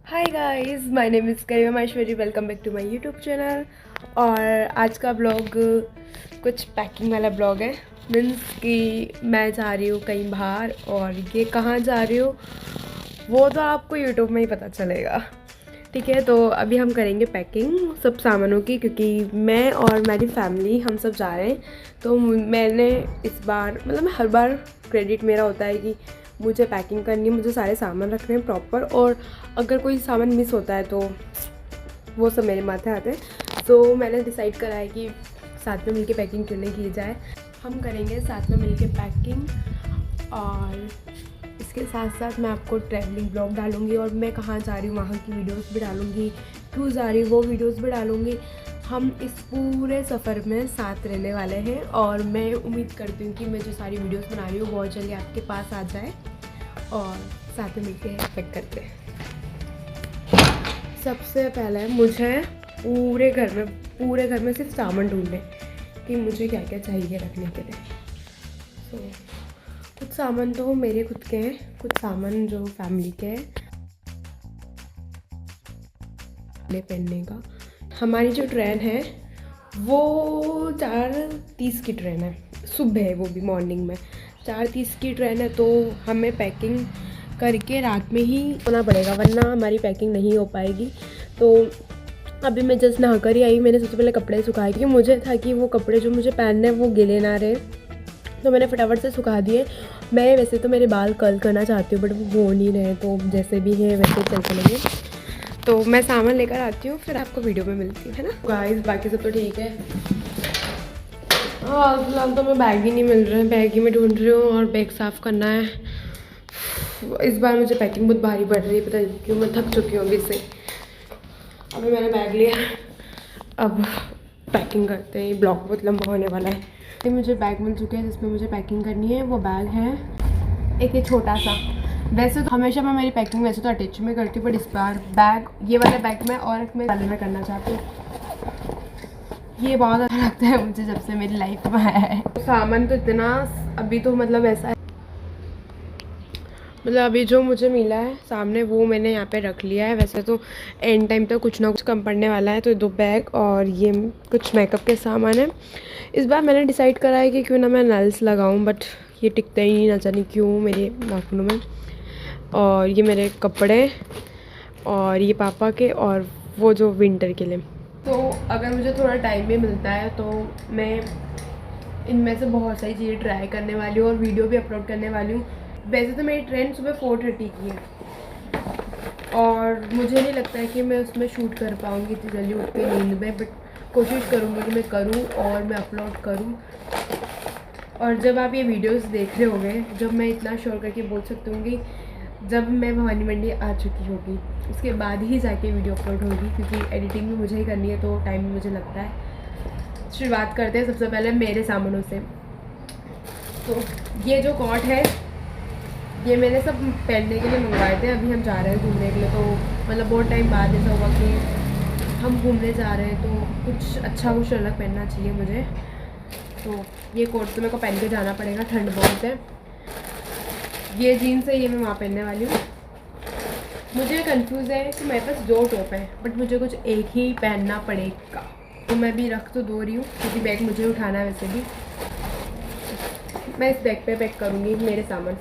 Hi guys, my name is Karima Maheshwari. Welcome back to my YouTube channel. और आज का blog कुछ पैकिंग वाला ब्लॉग है। मीन्स कि मैं जा रही हूँ कहीं बाहर, और ये कहाँ जा रही हूँ वो तो आपको यूट्यूब में ही पता चलेगा। ठीक है, तो अभी हम करेंगे पैकिंग सब सामानों की, क्योंकि मैं और मेरी फैमिली हम सब जा रहे हैं। तो मैंने इस बार मतलब हर बार क्रेडिट मेरा होता है कि मुझे पैकिंग करनी है, मुझे सारे सामान रखने हैं प्रॉपर, और अगर कोई सामान मिस होता है तो वो सब मेरे माथे आते हैं। तो मैंने डिसाइड करा है कि साथ में मिलके पैकिंग क्यों नहीं की जाए। हम करेंगे साथ में मिलके पैकिंग, और इसके साथ साथ मैं आपको ट्रैवलिंग ब्लॉग डालूंगी, और मैं कहाँ जा रही हूँ वहाँ की वीडियोस भी डालूंगी, क्यों जा रही हूँ वो वीडियोस भी डालूंगी। हम इस पूरे सफ़र में साथ रहने वाले हैं, और मैं उम्मीद करती हूँ कि मैं जो सारी वीडियोस बना रही हूँ बहुत जल्दी आपके पास आ जाए, और साथ में मिलके पैक करते हैं। सबसे पहले मुझे पूरे घर में सिर्फ सामान ढूंढने कि मुझे क्या क्या चाहिए रखने के लिए। तो कुछ सामान तो मेरे खुद के हैं, कुछ सामान जो फैमिली के हैं पहनने का। हमारी जो ट्रेन है वो 4:30 की ट्रेन है, सुबह है, वो भी मॉर्निंग में 4:30 की ट्रेन है। तो हमें पैकिंग करके रात में ही होना पड़ेगा, वरना हमारी पैकिंग नहीं हो पाएगी। तो अभी मैं जस्ट नहा कर ही आई। मैंने सबसे पहले कपड़े सुखाए, क्योंकि मुझे था कि वो कपड़े जो मुझे पहनने हैं वो गिले ना रहे, तो मैंने फटाफट से सुखा दिए। मैं वैसे तो मेरे बाल कर्ल करना चाहती हूँ, बट वो हो नहीं रहे, तो जैसे भी है वैसे चल चलेंगे। तो मैं सामान लेकर आती हूँ, फिर आपको वीडियो में मिलती हूँ, है ना गाइस। बाकी सब तो ठीक है। हाँ, फिलहाल तो मैं बैग ही नहीं मिल रहा है, बैग ही मैं ढूंढ रही हूँ, और बैग साफ़ करना है। इस बार मुझे पैकिंग बहुत भारी पड़ रही है, पता नहीं क्यों। मैं थक चुकी हूँ अभी से। अभी मैंने बैग लिया, अब पैकिंग करते हैं। ब्लॉग बहुत लंबा होने वाला है। तो मुझे बैग मिल चुके हैं जिसमें मुझे पैकिंग करनी है। वो बैग है एक ये छोटा सा। वैसे तो हमेशा मैं मेरी पैकिंग वैसे तो अटैच में करती हूँ, बट इस बार बैग, ये वाले बैग में और एक में वाले में करना चाहती हूँ। ये बहुत अच्छा लगता है मुझे जब से मेरी लाइफ में आया है। सामान तो इतना अभी तो मतलब ऐसा है, मतलब अभी जो मुझे मिला है सामने वो मैंने यहाँ पे रख लिया है। वैसे तो एंड टाइम तक कुछ ना कुछ कम पड़ने वाला है। तो 2 बैग और ये कुछ मेकअप के सामान है। इस बार मैंने डिसाइड करा है कि क्यों ना मैं नल्स लगाऊं, बट ये टिकता ही नहीं, ना जाने क्यों मेरे नाखूनों में। और ये मेरे कपड़े, और ये पापा के, और वो जो विंटर के लिए। तो अगर मुझे थोड़ा टाइम भी मिलता है तो मैं इनमें से बहुत सारी चीज़ें ट्राई करने वाली हूँ और वीडियो भी अपलोड करने वाली हूँ। वैसे तो मेरी ट्रेन सुबह 4:30 की है, और मुझे नहीं लगता है कि मैं उसमें शूट कर पाऊँगी इतनी जल्दी उठ के नींद में, बट कोशिश करूँगी कि मैं करूँ और मैं अपलोड करूँ। और जब आप ये वीडियोस देख रहे होंगे, जब मैं इतना श्योर करके बोल सकती हूँ कि जब मैं भवानी मंडी आ चुकी होगी, उसके बाद ही जाके वीडियो अपलोड होगी, क्योंकि एडिटिंग भी मुझे ही करनी है, तो टाइम भी मुझे लगता है। शुरुआत करते हैं सबसे पहले मेरे सामानों से। तो ये जो कॉट है, ये मैंने सब पहनने के लिए मंगवाए थे। अभी हम जा रहे हैं घूमने के लिए, तो मतलब बहुत टाइम बाद ऐसा हुआ कि हम घूमने जा रहे हैं, तो कुछ अच्छा कुछ अलग पहनना चाहिए मुझे। तो ये कोट तो मेरे को पहन के जाना पड़ेगा, ठंड बहुत है। ये जीन्स है, ये मैं वहाँ पहनने वाली हूँ। मुझे कंफ्यूज है कि मेरे पास 2 टॉप है, बट मुझे कुछ एक ही पहनना पड़ेगा। तो मैं भी रख तो दो रही हूँ, क्योंकि बैग मुझे उठाना है। वैसे भी मैं इस बैग पे पैक करूँगी मेरे सामान।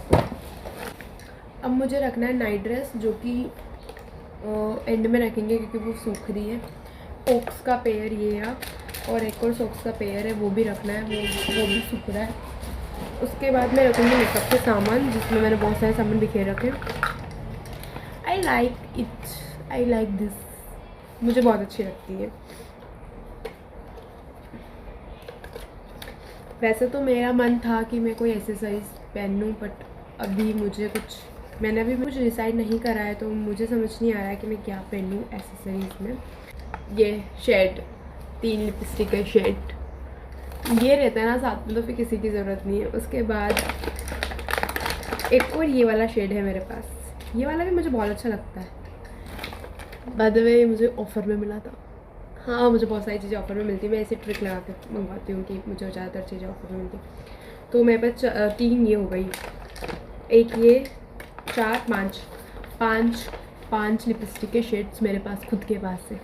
अब मुझे रखना है नाइट ड्रेस, जो कि एंड में रखेंगे क्योंकि वो सूख रही है। सॉक्स का पेयर ये है, और एक और सॉक्स का पेयर है, वो भी रखना है, वो भी सूख रहा है। उसके बाद मैं रखूँगी मेकअप के सामान, जिसमें मैंने बहुत सारे सामान बिखेर रखे। I like it, I like this, मुझे बहुत अच्छी लगती है। वैसे तो मेरा मन था कि मैं कोई एक्सेसरीज पहन लूँ, बट अभी मुझे मैंने अभी कुछ डिसाइड नहीं करा है, तो मुझे समझ नहीं आ रहा है कि मैं क्या पहन लूँ एक्सेसरीज में। ये शेड, 3 लिपस्टिक का शेड ये रहता है ना साथ में, तो फिर किसी की ज़रूरत नहीं है। उसके बाद एक और ये वाला शेड है मेरे पास, ये वाला भी मुझे बहुत अच्छा लगता है। बाय द वे मुझे ऑफ़र में मिला था। हाँ, मुझे बहुत सारी चीज़ें ऑफ़र में मिलती है, मैं ऐसे ट्रिक लगा के मंगवाती हूँ कि मुझे ज़्यादातर चीज़ें ऑफ़र में मिलती। तो मेरे पास 3 ये हो गई, एक ये, 4, 5 5 लिपस्टिक के शेड्स मेरे पास खुद के पास से।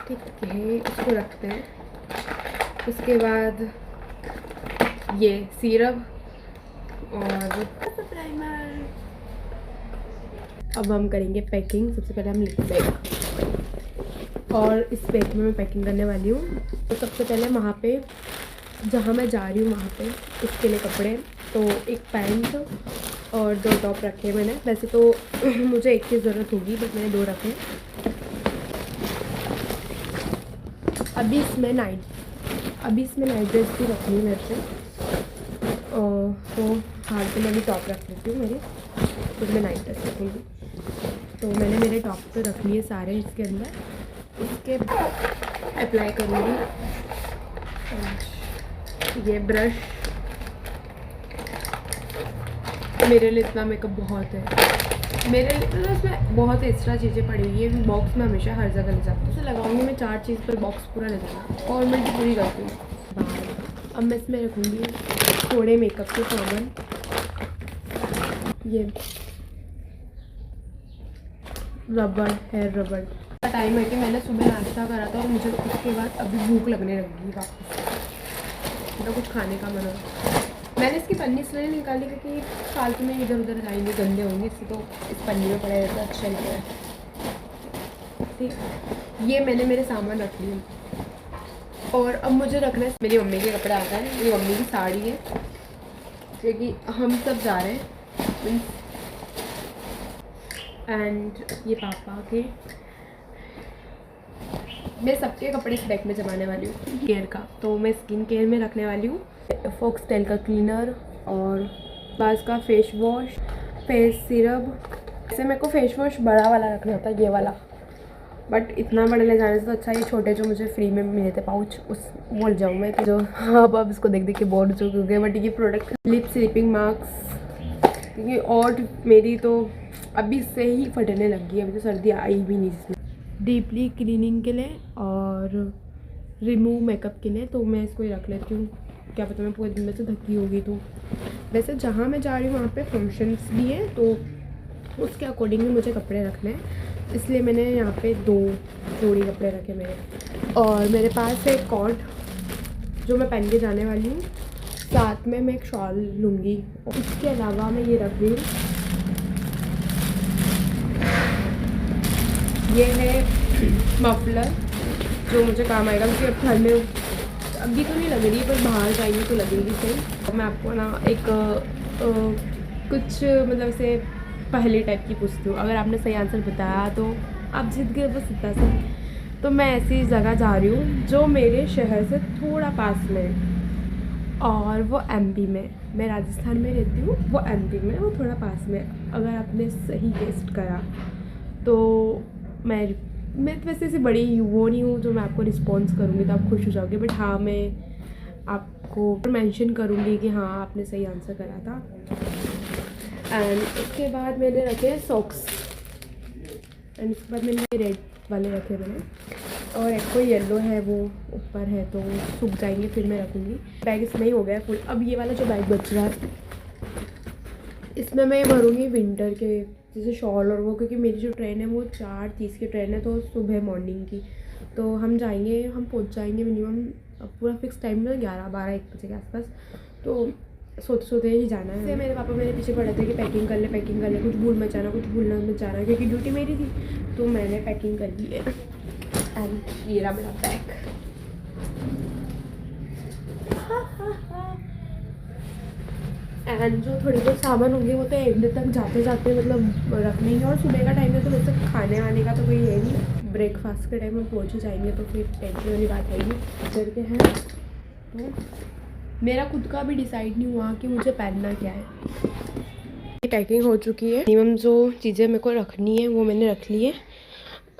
ठीक है, इसको रखते हैं। उसके बाद ये सीरम और प्राइमर। अब हम करेंगे पैकिंग। सबसे पहले हम लिप बैग, और इस बैग में मैं पैकिंग करने वाली हूँ। तो सबसे पहले वहाँ पे जहाँ मैं जा रही हूँ वहाँ पे इसके लिए कपड़े, तो एक पैंट और 2 टॉप रखे मैंने। वैसे तो मुझे एक की ज़रूरत होगी, बट मैंने 2 रखे। अभी इसमें नाइट ड्रेस भी रखनी है मेरे से, तो हाल पे मैं भी टॉप रख लेती हूँ मेरी, फिर मैं नाइट ड्रेस रखूँगी। तो मैंने मेरे टॉप तो रख लिए सारे इसके अंदर। इसके अप्लाई करूँगी ये ब्रश। मेरे लिए इतना मेकअप बहुत है, मेरे लिए मतलब इसमें बहुत एक्स्ट्रा चीज़ें पड़ी हुई है। बॉक्स में हमेशा हर जगह ले जाती हूँ। इसे लगाऊंगी मैं 4 चीज़ पर बॉक्स पूरा ले जाऊँगा, फॉर्मेलिटी पूरी करती हूँ। अब मैं इसमें रखूँगी थोड़े मेकअप के सामान। ये रबड़, हेयर रबड़। टाइम है कि मैंने सुबह नाश्ता करा था और मुझे उसके बाद अभी भूख लगने लगी वापस, मतलब कुछ खाने का मन हो। मैंने इसकी पन्नी इसलिए निकाली क्योंकि फालतू में इधर उधर जाएंगे, गंदे होंगे, इससे तो इस पन्नी में पड़ा रहता अच्छा लग रहा है। ठीक, ये मैंने मेरे सामान रख लिए। और अब मुझे रखना है मेरी मम्मी के कपड़े। आता है मेरी मम्मी की साड़ी है, क्योंकि हम सब जा रहे हैं। एंड ये पापा के, मैं सबके कपड़े इस बैग में जमाने वाली हूँ। केयर का तो मैं स्किन केयर में रखने वाली हूँ फॉक्सटेल का क्लीनर, और बाज का फेस वॉश, फेस सिरम। ऐसे मेरे को फेस वॉश बड़ा वाला रखना होता है, ये वाला, बट इतना बड़ा ले जाने से तो अच्छा ये छोटे जो मुझे फ्री में मिले थे पाउच, उस बोल जाऊँ मैं जो। हाँ, अब इसको देख देख के बोर हो चुके हैं। बट ये प्रोडक्ट लिप स्लीपिंग मास्क, क्योंकि और मेरी तो अभी से ही फटने लगी है, अभी तो सर्दी आई भी नहीं जिसमें। डीपली क्लीनिंग के लिए और रिमूव मेकअप के लिए, तो मैं इसको ही रख लेती हूँ। क्या पता मैं पूरे दिन में से ढकी होगी। तो वैसे जहाँ मैं जा रही हूँ वहाँ पे फंक्शंस भी हैं, तो उसके अकॉर्डिंग भी मुझे कपड़े रखने हैं, इसलिए मैंने यहाँ पे 2 जोड़ी कपड़े रखे मेरे। और मेरे पास है कोट जो मैं पहन के जाने वाली हूँ, साथ में मैं एक शॉल लूँगी। इसके अलावा मैं ये रख रही हूँ, ये है मफलर जो मुझे काम आएगा, क्योंकि अब घर में अभी तो नहीं लग रही, पर बाहर जाएंगे तो लगेगी सही। मैं आपको ना एक कुछ मतलब से पहले टाइप की पूछती हूँ, अगर आपने सही आंसर बताया तो आप जीत गए बस इतना सा। तो मैं ऐसी जगह जा रही हूँ जो मेरे शहर से थोड़ा पास में है, और वो एमपी में। मैं राजस्थान में रहती हूँ, वो एमपी में, वो थोड़ा पास में। अगर आपने सही गेस्ट करा तो मैं तो वैसे ऐसी बड़ी वो नहीं हूँ जो मैं आपको रिस्पॉन्स करूँगी तो आप खुश हो जाओगे, बट हाँ मैं आपको मेंशन करूँगी कि हाँ आपने सही आंसर करा था। एंड उसके बाद मैंने रखे सॉक्स, एंड उसके बाद मैंने रेड वाले रखे मैंने, और एक कोई येलो है वो ऊपर है तो सूख जाएंगे फिर मैं रखूँगी। बैग इसमें ही हो गया फुल। अब ये वाला जो बैग बच रहा है इसमें मैं भरूँगी विंटर के जैसे शॉल और वो, क्योंकि मेरी जो ट्रेन है वो 4:30 की ट्रेन है, तो सुबह मॉर्निंग की। तो हम जाएंगे, हम पहुंच जाएंगे मिनिमम पूरा फिक्स टाइम में 11-12-1 बजे के आसपास। तो सोते सोते ही जाना है। इसलिए मेरे पापा मेरे पीछे पड़े थे कि पैकिंग कर ले, कुछ भूल मत जाना, कुछ भूलना मत जाना, क्योंकि ड्यूटी मेरी थी। तो मैंने पैकिंग कर ली है। एंड ये रहा मेरा बैग। एंड जो थोड़ी बहुत सामान होंगे वो तो एंड तक जाते जाते मतलब रखने ही। और सुबह का टाइम है तो वैसे खाने वाने का तो कोई है नहीं, ब्रेकफास्ट के टाइम में पहुँच ही जाएंगे, तो फिर टेंशन वाली बात आएगी। करके हैं तो मेरा खुद का भी डिसाइड नहीं हुआ कि मुझे पहनना क्या है। पैकिंग हो चुकी है, मिनिमम जो चीज़ें मेरे को रखनी है वो मैंने रख ली है।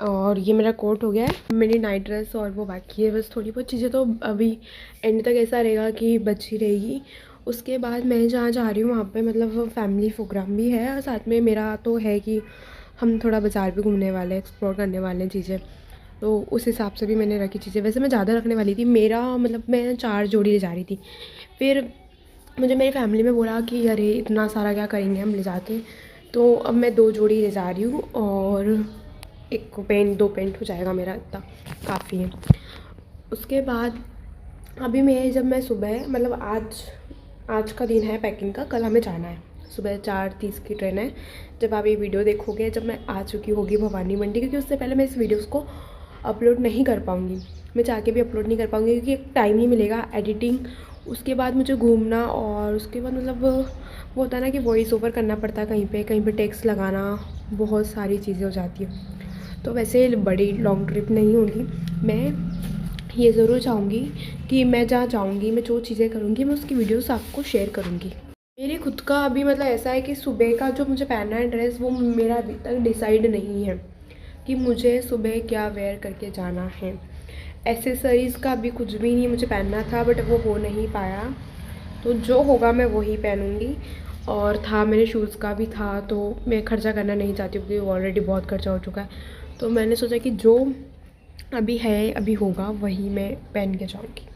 और ये मेरा कोट हो गया है, मेरी नाइट ड्रेस और वो बाकी है बस। थोड़ी बहुत चीज़ें तो अभी एंड तक ऐसा रहेगा कि बची रहेगी। उसके बाद मैं जहाँ जा रही हूँ वहाँ पे मतलब फैमिली प्रोग्राम भी है, और साथ में मेरा तो है कि हम थोड़ा बाज़ार भी घूमने वाले हैं, एक्सप्लोर करने वाले हैं चीज़ें। तो उस हिसाब से भी मैंने रखी चीज़ें। वैसे मैं ज़्यादा रखने वाली थी, मेरा मतलब मैं 4 जोड़ी ले जा रही थी। फिर मुझे मेरी फैमिली में बोला कि अरे इतना सारा क्या करेंगे हम ले जाके, तो अब मैं 2 जोड़ी ले जा रही हूँ और एक पेंट 2 पेंट हो जाएगा मेरा, इतना काफ़ी है। उसके बाद अभी जब मैं सुबह मतलब आज का दिन है पैकिंग का, कल हमें जाना है, सुबह 4:30 की ट्रेन है। जब आप ये वीडियो देखोगे जब मैं आ चुकी होगी भवानी मंडी, क्योंकि उससे पहले मैं इस वीडियोज़ को अपलोड नहीं कर पाऊँगी, मैं चाह के भी अपलोड नहीं कर पाऊँगी, क्योंकि एक टाइम ही मिलेगा एडिटिंग, उसके बाद मुझे घूमना, और उसके बाद मतलब वो होता है ना कि वॉइस ओवर करना पड़ता है, कहीं पे टेक्स्ट लगाना, बहुत सारी चीज़ें हो जाती है। तो वैसे बड़ी लॉन्ग ट्रिप नहीं होगी। मैं ये ज़रूर चाहूँगी कि मैं जहाँ जाऊँगी, मैं जो चीज़ें करूँगी, मैं उसकी वीडियोस आपको शेयर करूँगी। मेरे खुद का अभी मतलब ऐसा है कि सुबह का जो मुझे पहनना है ड्रेस, वो मेरा अभी तक डिसाइड नहीं है कि मुझे सुबह क्या वेयर करके जाना है। एसेसरीज़ का अभी कुछ भी नहीं मुझे पहनना था, बट वो हो नहीं पाया, तो जो होगा मैं वही पहनूँगी। और था मेरे शूज़ का भी था, तो मैं खर्चा करना नहीं चाहती हूँ क्योंकि ऑलरेडी बहुत खर्चा हो चुका है। तो मैंने सोचा कि जो अभी है, अभी होगा, वही मैं पहन के जाऊँगी।